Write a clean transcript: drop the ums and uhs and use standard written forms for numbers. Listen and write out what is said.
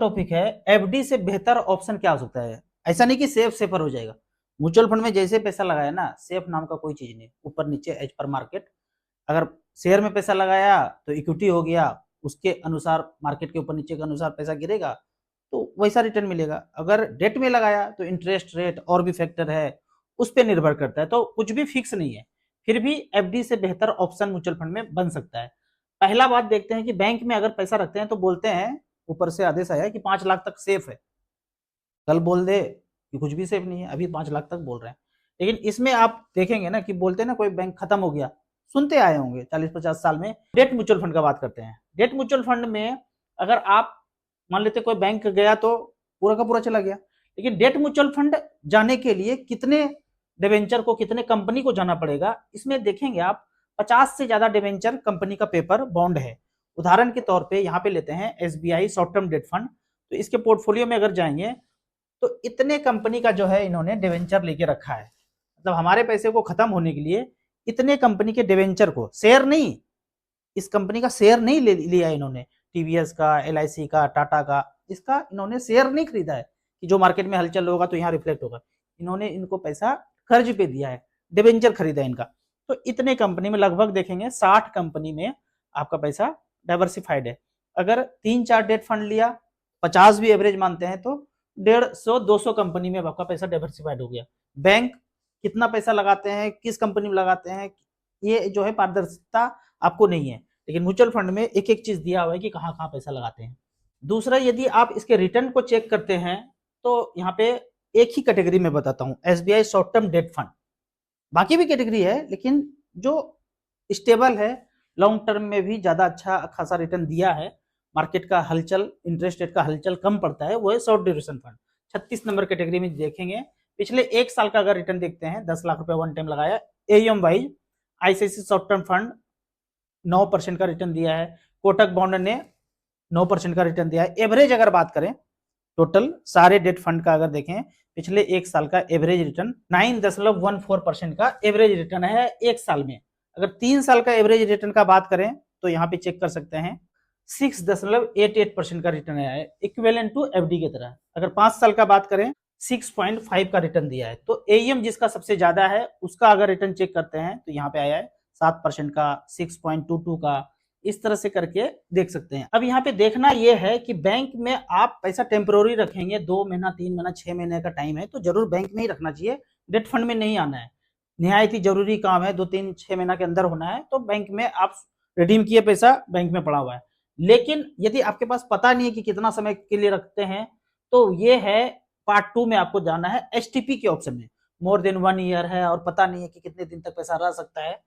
Topic है FD से बेहतर ऑप्शन क्या हो सकता है। ऐसा नहीं कि सेफ सेफर हो जाएगा। म्यूचुअल फंड में जैसे पैसा लगाया ना, सेफ नाम का कोई चीज नहीं, ऊपर नीचे एज पर मार्केट। अगर शेयर में पैसा लगाया तो इक्विटी हो गया, उसके अनुसार मार्केट के ऊपर नीचे के अनुसार पैसा गिरेगा तो वैसा रिटर्न मिलेगा। अगर डेट में लगाया तो इंटरेस्ट रेट और भी फैक्टर है, उस पर निर्भर करता है, तो कुछ भी फिक्स नहीं है। फिर भी एफडी से बेहतर ऑप्शन म्यूचुअल फंड में बन सकता है। पहला बात देखते हैं कि बैंक में अगर पैसा रखते हैं तो बोलते हैं, ऊपर से आदेश आया कि 5 लाख तक सेफ है। कल बोल दे कि कुछ भी सेफ नहीं है, अभी 5 लाख तक बोल रहे हैं। लेकिन इसमें आप देखेंगे ना कि बोलते हैं ना कोई बैंक खत्म हो गया, सुनते आए होंगे 40-50 साल में। डेट म्यूचुअल फंड का बात करते हैं। डेट म्यूचुअल फंड में अगर आप मान लेते कोई बैंक गया तो पूरा का पूरा चला गया, लेकिन डेट म्यूचुअल फंड जाने के लिए कितने डिवेंचर को, कितने कंपनी को जाना पड़ेगा, इसमें देखेंगे आप 50 से ज्यादा डिवेंचर कंपनी का पेपर बॉन्ड है। उदाहरण के तौर पे यहाँ पे लेते हैं SBI short term debt fund, तो इसके पोर्टफोलियो में अगर जाएंगे तो इतने कंपनी का जो है इन्होंने डिवेंचर लेके रखा है। मतलब हमारे पैसे को खत्म होने के लिए इतने कंपनी के डिवेंचर को, शेयर नहीं, इस कंपनी का शेयर नहीं लिया इन्होंने, टीवीएस का, एलआईसी का, टाटा का, इसका इन्होंने शेयर नहीं खरीदा है कि जो मार्केट में हलचल होगा तो यहाँ रिफ्लेक्ट होगा। इन्होंने इनको पैसा कर्ज पे दिया है, डिवेंचर खरीदा है इनका। तो इतने कंपनी में लगभग देखेंगे 60 कंपनी में आपका पैसा डाइवर्सिफाइड है। अगर 3-4 डेट फंड लिया, 50 भी एवरेज मानते हैं, तो 150-200 कंपनी में आपका पैसा डाइवर्सिफाइड हो गया। बैंक कितना पैसा लगाते हैं, किस कंपनी में लगाते हैं, ये जो है पारदर्शिता आपको नहीं है। लेकिन म्यूचुअल फंड में एक एक चीज दिया हुआ है कि कहाँ कहाँ पैसा लगाते हैं। दूसरा, यदि आप इसके रिटर्न को चेक करते हैं तो यहाँ पे एक ही कैटेगरी में बताता हूँ, SBI short term debt fund. बाकी भी कैटेगरी है, लेकिन जो स्टेबल है, लॉन्ग टर्म में भी ज्यादा अच्छा खासा रिटर्न दिया है, मार्केट का हलचल, इंटरेस्ट रेट का हलचल कम पड़ता है, वो है short duration fund. 36 number category में देखेंगे, पिछले 1 साल का अगर रिटर्न देखते हैं, 10 लाख रुपए वन टाइम लगाया, एएम वाइज आईसीआईसी शॉर्ट टर्म फंड 9% का रिटर्न दिया है, कोटक बॉन्ड ने 9% का रिटर्न दिया है। एवरेज अगर बात करें, टोटल सारे डेट फंड का अगर देखें, पिछले 1 साल का एवरेज रिटर्न 9.14% का एवरेज रिटर्न है 1 साल में। अगर 3 साल का एवरेज रिटर्न का बात करें तो यहाँ पे चेक कर सकते हैं, 6.88% का रिटर्न आया है, इक्विवेलेंट टू एफडी की तरह। अगर 5 साल का बात करें, 6.5 का रिटर्न दिया है। तो एएम जिसका सबसे ज्यादा है उसका अगर रिटर्न चेक करते हैं तो यहाँ पे आया है 7% का, 6.22 का, इस तरह से करके देख सकते हैं। अब यहाँ पे देखना यह है कि बैंक में आप पैसा टेम्पोररी रखेंगे, 2 महीना, 3 महीना, 6 महीने का टाइम है, तो जरूर बैंक में ही रखना चाहिए, डेट फंड में नहीं आना है। निहायत ही जरूरी काम है, 2-3-6 महीना के अंदर होना है तो बैंक में आप रिडीम किए, पैसा बैंक में पड़ा हुआ है। लेकिन यदि आपके पास पता नहीं है कि कितना समय के लिए रखते हैं, तो ये है पार्ट 2 में आपको जाना है एसटीपी के ऑप्शन में। मोर देन 1 ईयर है और पता नहीं है कि कितने दिन तक पैसा रह सकता है,